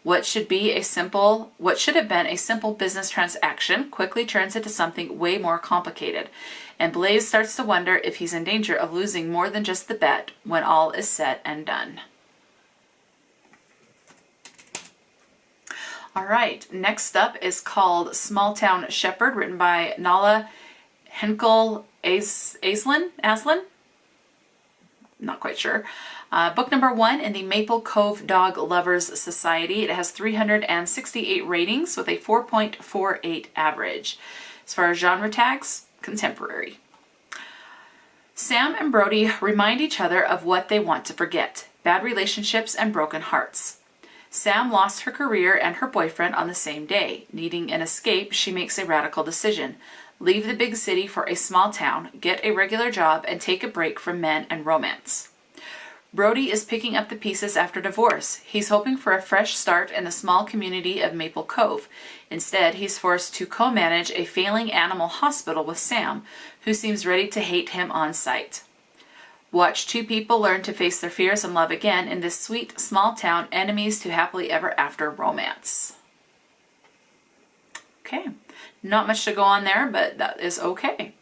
S1: What should have been a simple business transaction quickly turns into something way more complicated, and Blaise starts to wonder if he's in danger of losing more than just the bet when all is said and done. All right, next up is called Small Town Shepherd, written by Nala Henkel Aslan? Not quite sure. Book number 1 in the Maple Cove Dog Lovers Society. It has 368 ratings with a 4.48 average. As far as genre tags, contemporary. Sam and Brody remind each other of what they want to forget: bad relationships and broken hearts. Sam lost her career and her boyfriend on the same day. Needing an escape, she makes a radical decision. Leave the big city for a small town, get a regular job, and take a break from men and romance. Brody is picking up the pieces after divorce. He's hoping for a fresh start in the small community of Maple Cove. Instead, he's forced to co-manage a failing animal hospital with Sam, who seems ready to hate him on sight. Watch two people learn to face their fears and love again in this sweet, small-town, enemies to happily ever after romance. Okay. Not much to go on there, but that is okay.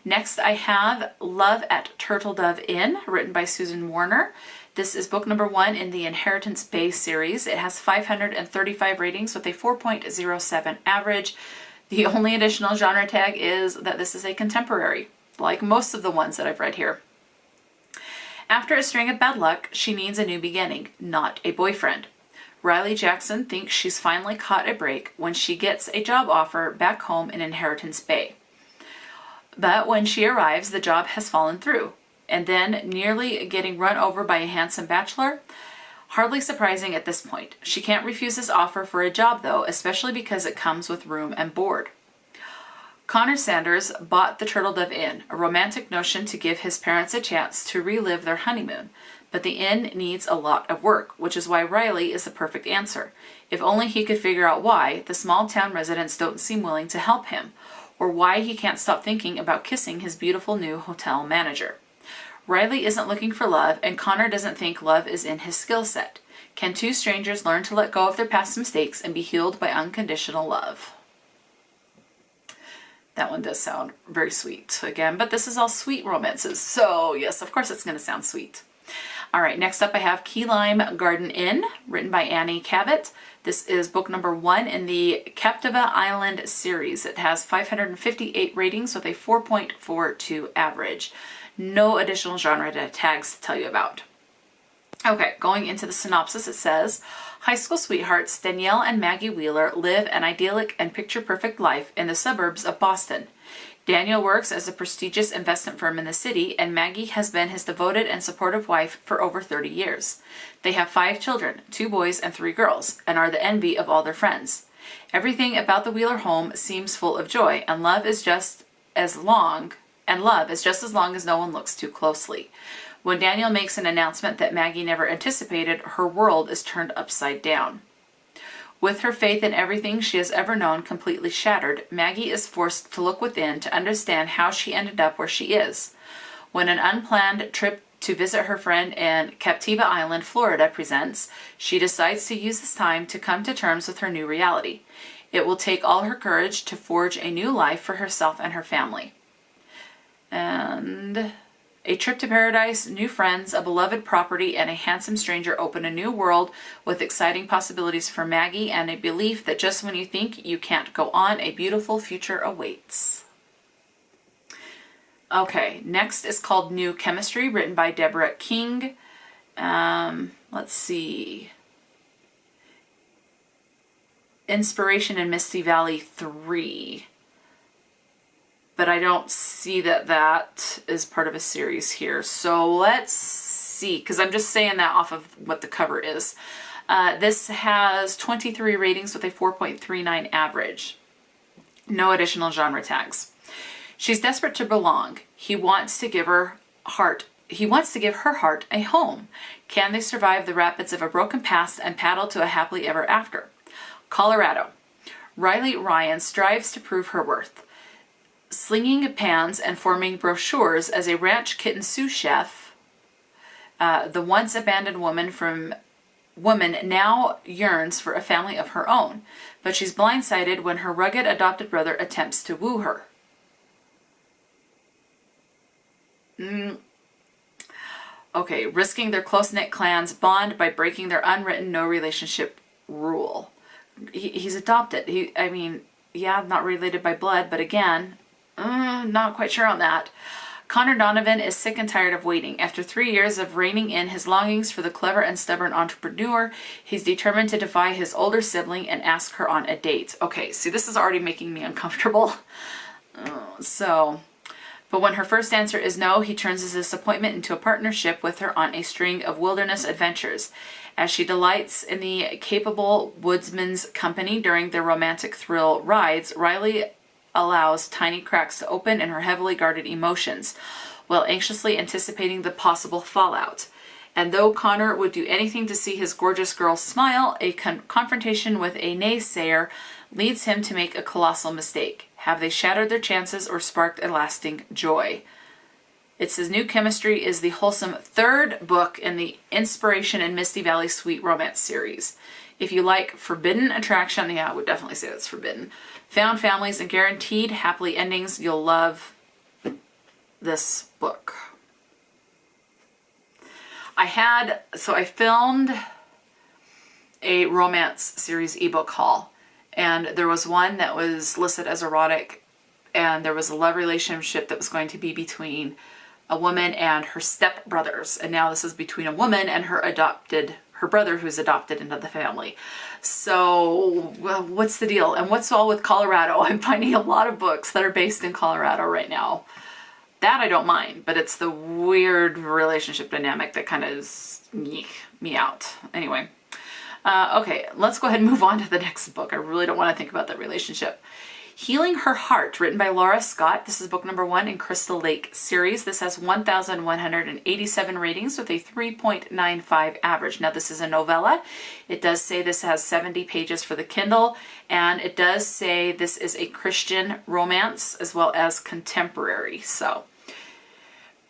S1: Next, I have Love at Turtle Dove Inn, written by Susan Warner. This is book number 1 in the Inheritance Bay series. It has 535 ratings with a 4.07 average. The only additional genre tag is that this is a contemporary, like most of the ones that I've read here. After a string of bad luck, she needs a new beginning, not a boyfriend. Riley Jackson thinks she's finally caught a break when she gets a job offer back home in Inheritance Bay. But when she arrives, the job has fallen through, and then nearly getting run over by a handsome bachelor. Hardly surprising at this point. She can't refuse his offer for a job though, especially because it comes with room and board. Connor Sanders bought the Turtle Dove Inn, a romantic notion to give his parents a chance to relive their honeymoon. But the inn needs a lot of work, which is why Riley is the perfect answer. If only he could figure out why the small town residents don't seem willing to help him, or why he can't stop thinking about kissing his beautiful new hotel manager. Riley isn't looking for love, and Connor doesn't think love is in his skill set. Can two strangers learn to let go of their past mistakes and be healed by unconditional love? That one does sound very sweet again, but this is all sweet romances, so yes, of course it's going to sound sweet. All right, next up I have Key Lime Garden Inn, written by Annie Cabot. This is book number 1 in the Captiva Island series. It has 558 ratings with a 4.42 average. No additional genre tags to tell you about. Okay, going into the synopsis, it says, high school sweethearts Danielle and Maggie Wheeler live an idyllic and picture-perfect life in the suburbs of Boston. Daniel works as a prestigious investment firm in the city, and Maggie has been his devoted and supportive wife for over 30 years. They have 5 children, 2 boys and 3 girls, and are the envy of all their friends. Everything about the Wheeler home seems full of joy, and love is just as long as no one looks too closely. When Daniel makes an announcement that Maggie never anticipated, her world is turned upside down. With her faith in everything she has ever known completely shattered, Maggie is forced to look within to understand how she ended up where she is. When an unplanned trip to visit her friend in Captiva Island, Florida presents, she decides to use this time to come to terms with her new reality. It will take all her courage to forge a new life for herself and her family. And a trip to paradise, new friends, a beloved property, and a handsome stranger open a new world with exciting possibilities for Maggie and a belief that just when you think you can't go on, a beautiful future awaits. Okay, next is called New Chemistry, written by Deborah King. Let's see. Inspiration in Misty Valley 3. But I don't see that that is part of a series here. So let's see, because I'm just saying that off of what the cover is. This has 23 ratings with a 4.39 average. No additional genre tags. She's desperate to belong. He wants to give her heart a home. Can they survive the rapids of a broken past and paddle to a happily ever after? Colorado. Riley Ryan strives to prove her worth. Slinging pans and forming brochures as a ranch kitten sous chef, the once abandoned woman now yearns for a family of her own, but she's blindsided when her rugged adopted brother attempts to woo her. Okay, risking their close-knit clan's bond by breaking their unwritten no relationship rule. He's adopted. Not related by blood, but again, not quite sure on that. Connor Donovan is sick and tired of waiting. After 3 years of reining in his longings for the clever and stubborn entrepreneur, he's determined to defy his older sibling and ask her on a date. Okay, see, this is already making me uncomfortable. But when her first answer is no, he turns his disappointment into a partnership with her on a string of wilderness adventures. As she delights in the capable woodsman's company during their romantic thrill rides, Riley allows tiny cracks to open in her heavily guarded emotions, while anxiously anticipating the possible fallout. And though Connor would do anything to see his gorgeous girl smile, a confrontation with a naysayer leads him to make a colossal mistake. Have they shattered their chances or sparked a lasting joy? It says New Chemistry is the wholesome 3rd book in the Inspiration in Misty Valley Sweet Romance series. If you like forbidden attraction, yeah, I would definitely say that's forbidden, found families, and guaranteed happily endings, you'll love this book. I filmed a romance series ebook haul, and there was one that was listed as erotic, and there was a love relationship that was going to be between a woman and her stepbrothers, and now this is between a woman and her her brother who's adopted into the family. So well, what's the deal? And what's all with Colorado? I'm finding a lot of books that are based in Colorado right now. That I don't mind, but it's the weird relationship dynamic that kind of me out. Anyway, okay, let's go ahead and move on to the next book. I really don't want to think about that relationship. Healing Her Heart, written by Laura Scott. This is book number 1 in Crystal Lake series. This has 1,187 ratings with a 3.95 average. Now this is a novella. It does say this has 70 pages for the Kindle, and it does say this is a Christian romance as well as contemporary. So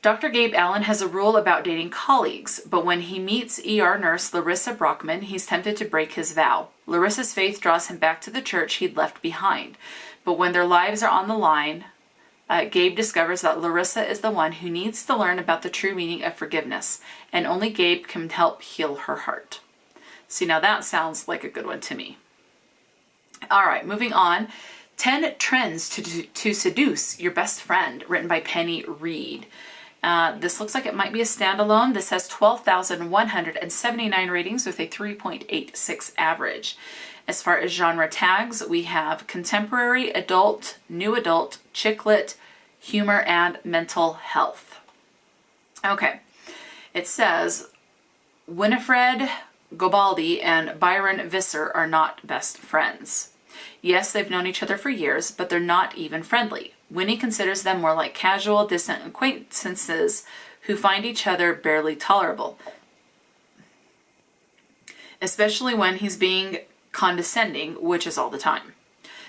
S1: Dr. Gabe Allen has a rule about dating colleagues, but when he meets ER nurse Larissa Brockman, he's tempted to break his vow. Larissa's faith draws him back to the church he'd left behind. But when their lives are on the line, Gabe discovers that Larissa is the one who needs to learn about the true meaning of forgiveness, and only Gabe can help heal her heart. See, now that sounds like a good one to me. All right, moving on. 10 Trends to Seduce Your Best Friend, written by Penny Reed. This looks like it might be a standalone. This has 12,179 ratings with a 3.86 average. As far as genre tags, we have contemporary, adult, new adult, chick lit, humor, and mental health. Okay, it says Winifred Gobaldi and Byron Visser are not best friends. Yes, they've known each other for years, but they're not even friendly. Winnie considers them more like casual, distant acquaintances who find each other barely tolerable, especially when he's being condescending, which is all the time.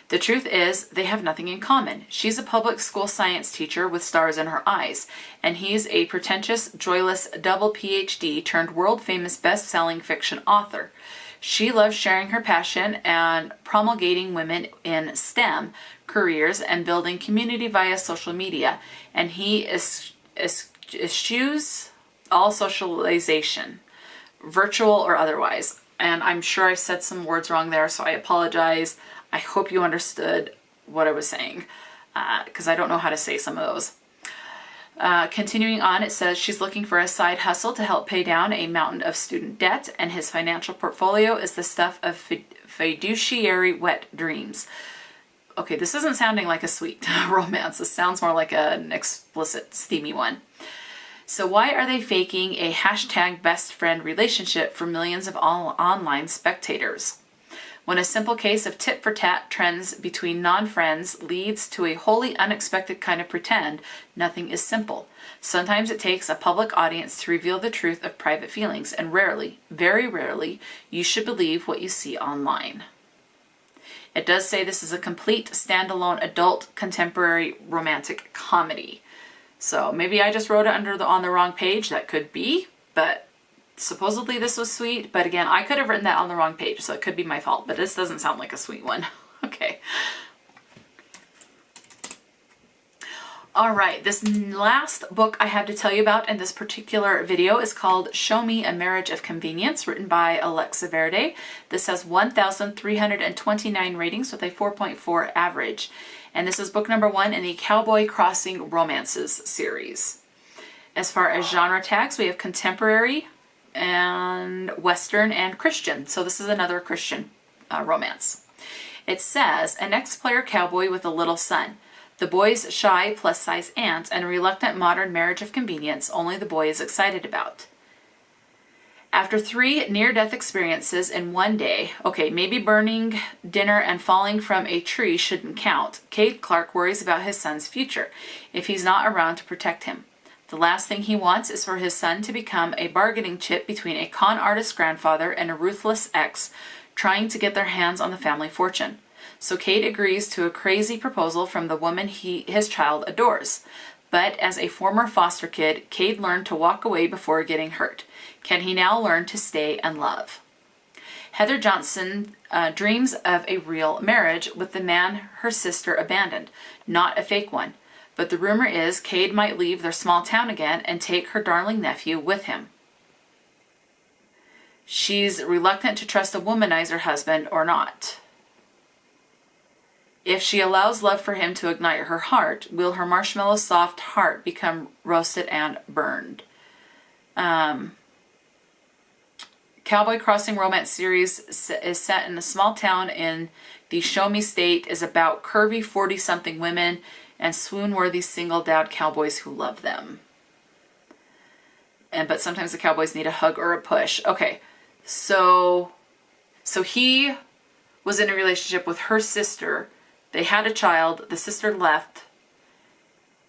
S1: The truth is, they have nothing in common. She's a public school science teacher with stars in her eyes, and he's a pretentious, joyless, double PhD turned world-famous best-selling fiction author. She loves sharing her passion and promulgating women in STEM careers and building community via social media, and he eschews all socialization, virtual or otherwise. And I'm sure I said some words wrong there, so I apologize. I hope you understood what I was saying, because I don't know how to say some of those. Continuing on, it says she's looking for a side hustle to help pay down a mountain of student debt, and his financial portfolio is the stuff of fiduciary wet dreams. Okay, this isn't sounding like a sweet romance. This sounds more like an explicit, steamy one. So why are they faking a hashtag best friend relationship for millions of online spectators? When a simple case of tit-for-tat trends between non-friends leads to a wholly unexpected kind of pretend, nothing is simple. Sometimes it takes a public audience to reveal the truth of private feelings, and rarely, very rarely, you should believe what you see online. It does say this is a complete standalone adult contemporary romantic comedy. So maybe I just wrote it on the wrong page. That could be, but supposedly this was sweet. But again, I could have written that on the wrong page, so it could be my fault. But this doesn't sound like a sweet one. Okay. All right, this last book I have to tell you about in this particular video is called Show Me a Marriage of Convenience, written by Alexa Verde. This has 1,329 ratings with a 4.4 average. And this is book number 1 in the Cowboy Crossing Romances series. As far as genre tags, we have contemporary and Western and Christian. So this is another Christian romance. It says, an ex-player cowboy with a little son. The boy's shy plus-size aunt and a reluctant modern marriage of convenience only the boy is excited about. After 3 near-death experiences in one day, okay, maybe burning dinner and falling from a tree shouldn't count, Cade Clark worries about his son's future if he's not around to protect him. The last thing he wants is for his son to become a bargaining chip between a con artist grandfather and a ruthless ex trying to get their hands on the family fortune. So Cade agrees to a crazy proposal from the woman his child adores. But as a former foster kid, Cade learned to walk away before getting hurt. Can he now learn to stay and love? Heather Johnson dreams of a real marriage with the man her sister abandoned, not a fake one. But the rumor is Cade might leave their small town again and take her darling nephew with him. She's reluctant to trust a womanizer husband or not. If she allows love for him to ignite her heart, will her marshmallow soft heart become roasted and burned? Cowboy Crossing romance series is set in a small town in the Show Me State, is about curvy 40-something women and swoon-worthy single dad cowboys who love them. But sometimes the cowboys need a hug or a push. Okay, so he was in a relationship with her sister. They had a child. The sister left,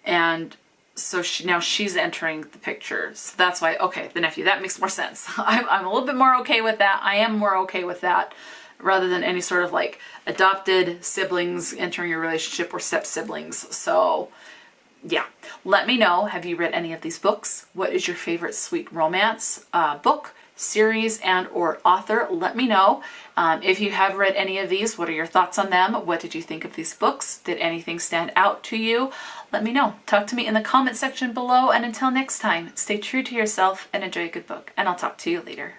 S1: and so now she's entering the picture. So that's why, okay, the nephew, that makes more sense. I'm a little bit more okay with that. I am more okay with that rather than any sort of like adopted siblings entering your relationship or step siblings. So yeah, let me know. Have you read any of these books? What is your favorite sweet romance book, series, and or author? Let me know. If you have read any of these, what are your thoughts on them? What did you think of these books? Did anything stand out to you? Let me know. Talk to me in the comment section below, and until next time, stay true to yourself and enjoy a good book, and I'll talk to you later.